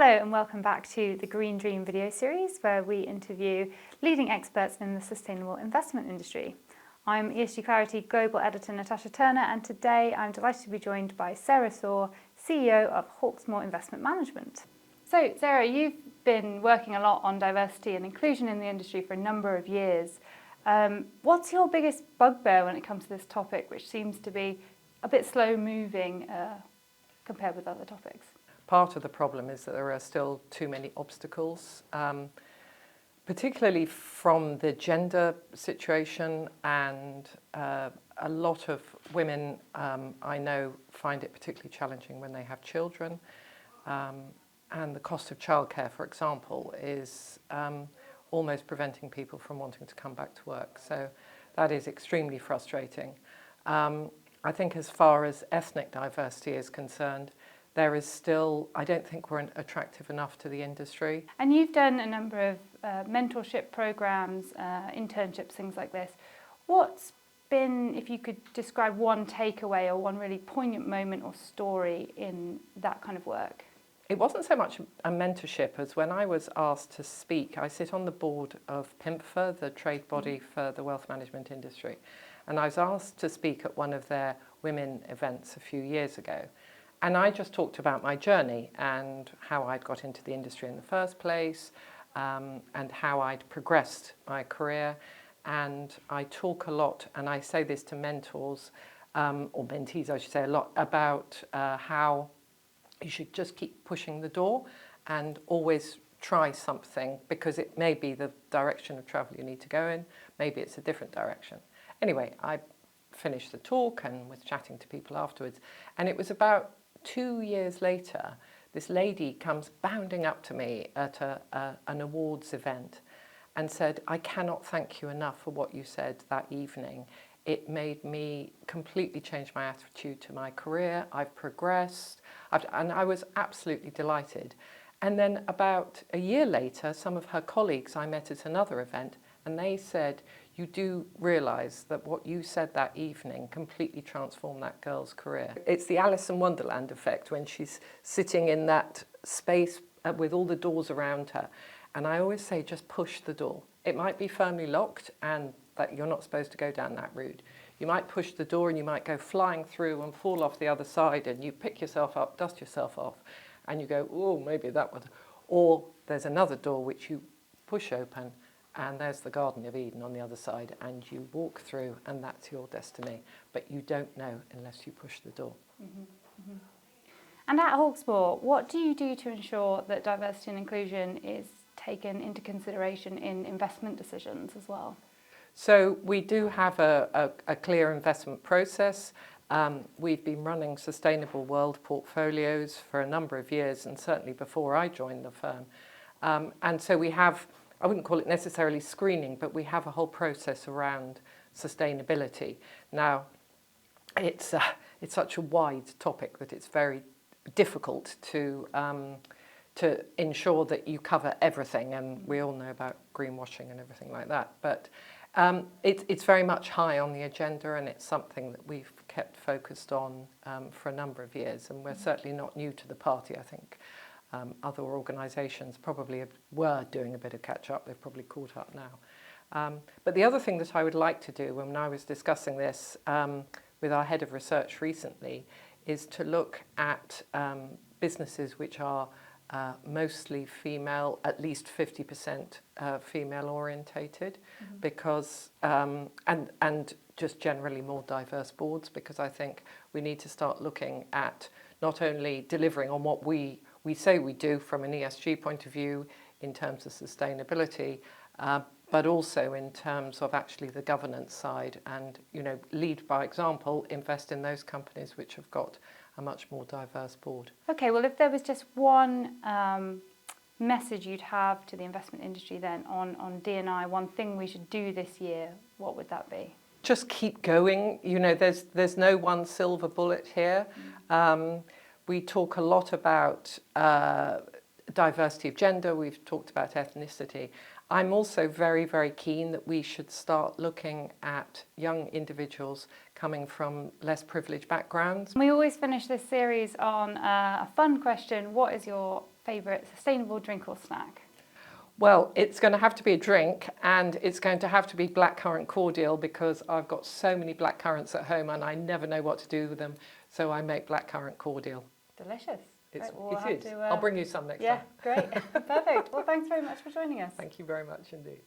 Hello and welcome back to the Green Dream video series where we interview leading experts in the sustainable investment industry. I'm ESG Clarity Global Editor Natasha Turner, and today I'm delighted to be joined by Sarah Soar, CEO of Hawksmoor Investment Management. So Sarah, you've been working a lot on diversity and inclusion in the industry for a number of years. What's your biggest bugbear when it comes to this topic, which seems to be a bit slow moving compared with other topics? Part of the problem is that there are still too many obstacles, particularly from the gender situation, and a lot of women I know find it particularly challenging when they have children, and the cost of childcare, for example, is almost preventing people from wanting to come back to work. So that is extremely frustrating. I think as far as ethnic diversity is concerned, there is still, I don't think we're attractive enough to the industry. And you've done a number of mentorship programs, internships, things like this. What's been, if you could describe one takeaway or one really poignant moment or story in that kind of work? It wasn't so much a mentorship as when I was asked to speak. I sit on the board of PIMFA, the trade body for the wealth management industry, and I was asked to speak at one of their women events a few years ago. And I just talked about my journey and how I'd got into the industry in the first place, and how I'd progressed my career. And I talk a lot, and I say this to mentors, or mentees I should say, a lot about how you should just keep pushing the door and always try something, because it may be the direction of travel you need to go in, maybe it's a different direction. Anyway, I finished the talk and was chatting to people afterwards, and it was about 2 years later, this lady comes bounding up to me at an awards event and said, "I cannot thank you enough for what you said that evening. It made me completely change my attitude to my career. I've progressed." And I was absolutely delighted. And then about a year later, some of her colleagues I met at another event, and they said, "You do realise that what you said that evening completely transformed that girl's career." It's the Alice in Wonderland effect when she's sitting in that space with all the doors around her. And I always say, just push the door. It might be firmly locked and that you're not supposed to go down that route. You might push the door and you might go flying through and fall off the other side, and you pick yourself up, dust yourself off, and you go, "Oh, maybe that would..." Or there's another door which you push open, and there's the Garden of Eden on the other side, and you walk through and that's your destiny. But you don't know unless you push the door. Mm-hmm. Mm-hmm. And at Hawksmoor, what do you do to ensure that diversity and inclusion is taken into consideration in investment decisions as well? So we do have a clear investment process. We've been running sustainable world portfolios for a number of years, and certainly before I joined the firm. And so we have, I wouldn't call it necessarily screening, but we have a whole process around sustainability. Now, it's such a wide topic that it's very difficult to ensure that you cover everything, and we all know about greenwashing and everything like that. But it's very much high on the agenda, and it's something that we've kept focused on for a number of years, and we're certainly not new to the party. I think other organisations probably were doing a bit of catch-up. They've probably caught up now. But the other thing that I would like to do when I was discussing this with our head of research recently is to look at businesses which are mostly female, at least 50% female orientated, because and just generally more diverse boards, because I think we need to start looking at not only delivering on what we say we do from an ESG point of view in terms of sustainability, but also in terms of actually the governance side, and lead by example, invest in those companies which have got a much more diverse board. Okay, well, if there was just one message you'd have to the investment industry then on D&I, one thing we should do this year, what would that be? Just keep going. There's no one silver bullet here. We talk a lot about diversity of gender, we've talked about ethnicity. I'm also very, very keen that we should start looking at young individuals coming from less privileged backgrounds. We always finish this series on a fun question. What is your favourite sustainable drink or snack? Well, it's going to have to be a drink, and it's going to have to be blackcurrant cordial, because I've got so many blackcurrants at home and I never know what to do with them, so I make blackcurrant cordial. Delicious. It We'll is. I'll bring you some next time. Yeah, great. Perfect. Well, thanks very much for joining us. Thank you very much indeed.